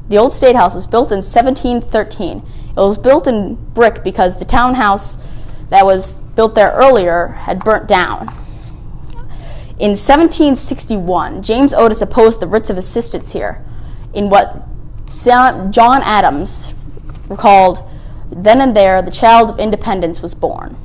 The old State House was built in 1713. It was built in brick because the townhouse that was built there earlier had burnt down. In 1761, James Otis opposed the writs of assistance here in what John Adams recalled, "Then and there the child of independence was born."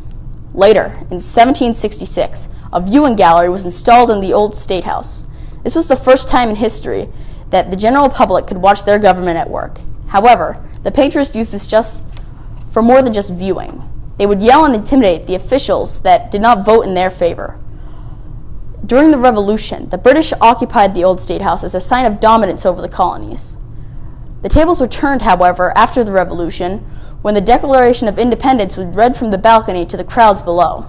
Later, in 1766, a viewing gallery was installed in the old State House. This was the first time in history that the general public could watch their government at work. However, the patriots used this just for more than just viewing. They would yell and intimidate the officials that did not vote in their favor. During the Revolution, the British occupied the old State House as a sign of dominance over the colonies. The tables were turned, however, after the Revolution, when the Declaration of Independence was read from the balcony to the crowds below.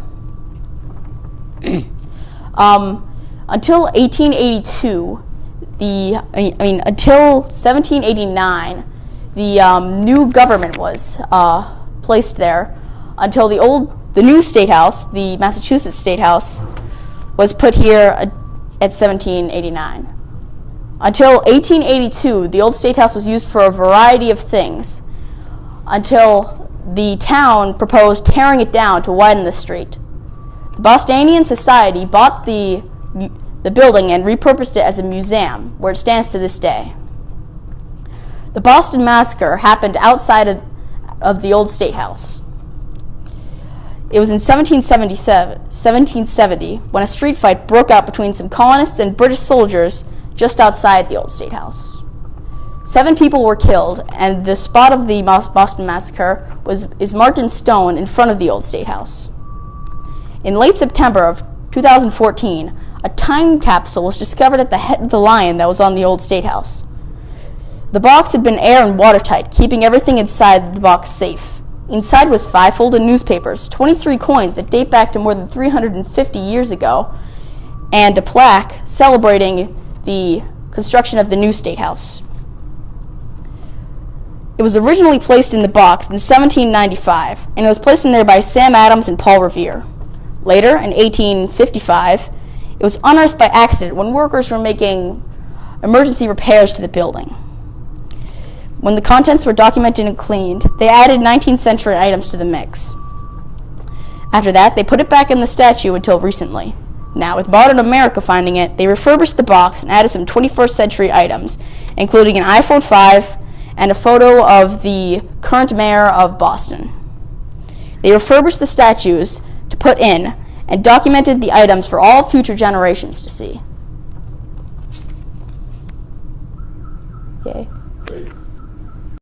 Until 1882, until 1789, the new government was placed there. Until the new State House, the Massachusetts State House, was put here at 1789. Until 1882, the old State House was used for a variety of things, until the town proposed tearing it down to widen the street. The Bostonian Society bought the building and repurposed it as a museum, where it stands to this day. The Boston Massacre happened outside of the old State House. It was in 1770 when a street fight broke out between some colonists and British soldiers just outside the old State House. 7 people were killed, and the spot of the Boston Massacre is marked in stone in front of the old State House. In late September of 2014, a time capsule was discovered at the head of the lion that was on the old State House. The box had been air and watertight, keeping everything inside the box safe. Inside was 5 folded newspapers, 23 coins that date back to more than 350 years ago, and a plaque celebrating the construction of the new State House. It was originally placed in the box in 1795, and it was placed in there by Sam Adams and Paul Revere. Later, in 1855, it was unearthed by accident when workers were making emergency repairs to the building. When the contents were documented and cleaned, they added 19th century items to the mix. After that, they put it back in the statue until recently. Now, with modern America finding it, they refurbished the box and added some 21st century items, including an iPhone 5 and a photo of the current mayor of Boston. They refurbished the statues to put in and documented the items for all future generations to see. Yay. Great.